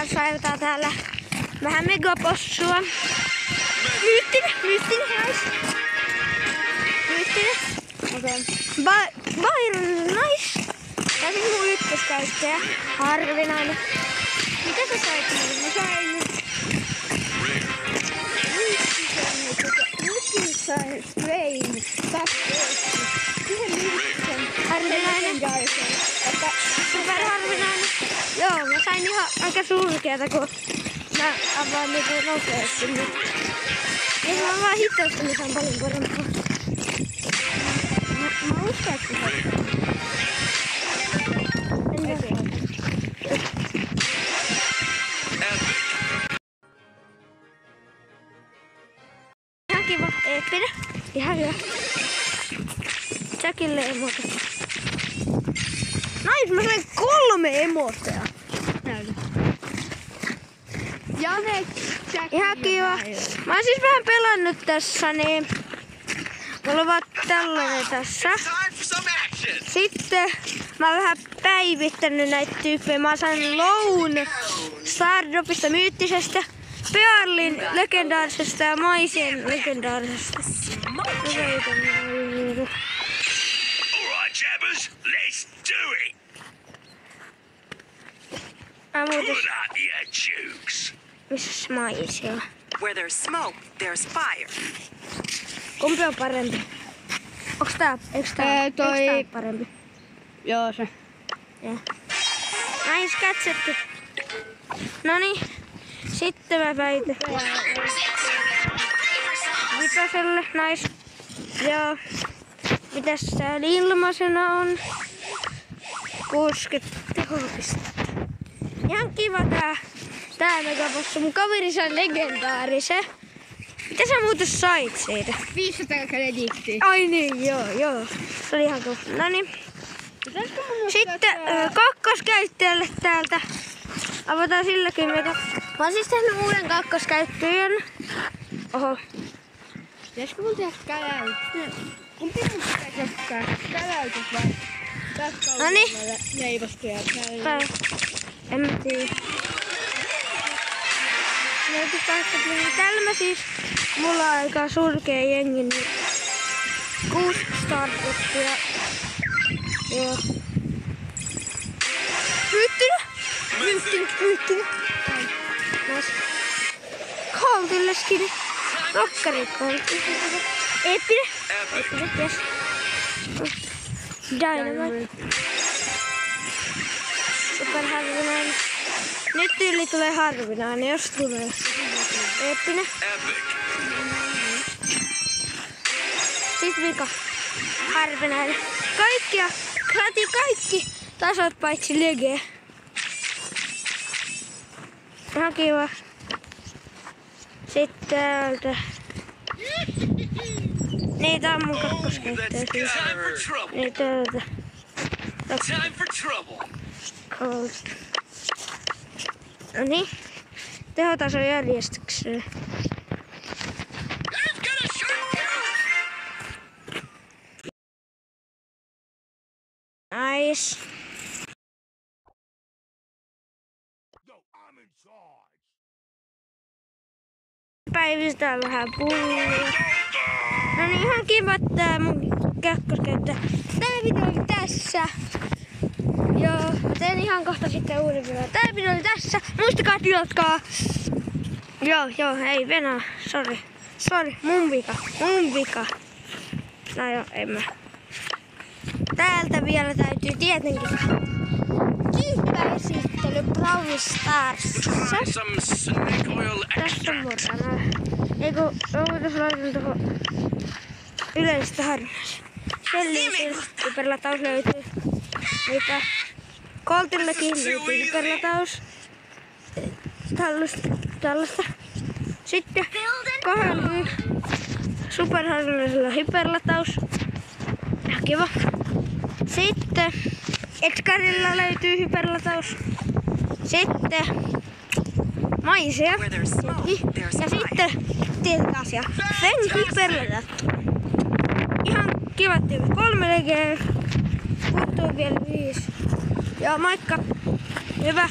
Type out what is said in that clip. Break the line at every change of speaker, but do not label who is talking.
kanssa ajetaan täällä vähän megapossua. Myyttinen, nais. Myyttinen. Okei. Byron, nice. Tää on siis mun ykköskäyttäjä. Harvinainen. Mitä sä sait mulle? Mä sain Mystisen Strain 2. Harvinainen. Superharvinainen. Joo, mä sain ihan aika surkeata, kun mä avaan niinku nopeasti nyt. Jos mä vaan hitaasti, niin saan paljon parempaa. Mä uskon, että se ihan kiva, eeppinen. Ihan hyvä. Jackille emote. Nice, mä sain 3 emotea. Näytä.
Janek,
Ihan kiva. Mä oon siis vähän pelannut tässä, niin mulla on vaan tällainen tässä. Sitten mä oon vähän päivittänyt näitä tyyppejä. Mä sain Loun Stardropista myyttisestä, Pearlin legendaarisesta ja Maisien legendaarisesta.
Jabbers, let's do it!
Pull
up your jukes!
Missä Maisia on?
Where there's smoke, there's fire.
Kumpi on parempi? Onks tää parempi?
Joo se.
Nice, kätsetty. Noniin. Sitten mä päitän. Vitoselle, nice. Joo. Mitäs täällä ilmaisena on? 60 tehopistettä. Ihan kiva tää megapossu. Mun kaveri sai legendaarisen. Mitä sä muuten sait siitä?
500 krediittiä.
Ai niin, joo. Se oli ihan kova. Noniin. Sitten kakkoskäyttäjälle täältä. Avataan silläkin meitä. Mä oon siis tehnyt uuden kakkoskäyttäjän. Oho.
Pitäisikö mun tehdä käläytys? Kumpi mun pitäisi ottaa? Käläytys vai?
Noniin.
Leivostuja.
En mä tiedä. Täällä mä siis, mulla on aika surkea jengi, niin 6 startupia. Joo. Myyttinen. Nice. Coltille skini. Rokkari Coltille. Eeppinen, yes. Dynamite. Superharvinainen. Nyt tyyli tulee harvinainen, jos tulee. Eeppinen. Sitten vika. Harvinainen. Kaikki tasot paitsi lege. Ihan kiva. Sitten täältä. Niin, tää on mun kakkoskäyttäjä. Niin, täältä.
Time for trouble!
Cold. Noniin. Tehotaso järjestykseen. Nice. Päivistää vähän pulloa. No niin, ihan kiva tää mun kakkoskäyttäjä. Tää video oli tässä. Joo, mä teen ihan kohta sitten uuden videon. Tää video oli tässä. Muistakaa tilatkaa. Joo, ei Venä. Sori, mun vika. No joo, en mä. Täältä vielä täytyy tietenkin kiippäesittely Brawl Starsissa. Tässä on murtana. Eiku, voitais laittaa tuohon yleistä harvinaisen. Shelly hyperlataus löytyy. Mitä? Coltillekin löytyy hyperlataus. Tällaista. Sitten 2 superharvinaisella hyperlataus. Ihan kiva. Sitten Edgarilla löytyy hyperlataus. Sitten Maisia. Ja sitten tietysti asia. Feng hyperlataus. Ihan kivat tyypit. 3 legeä. Puuttuu vielä 5. Joo, moikka. Hyvä.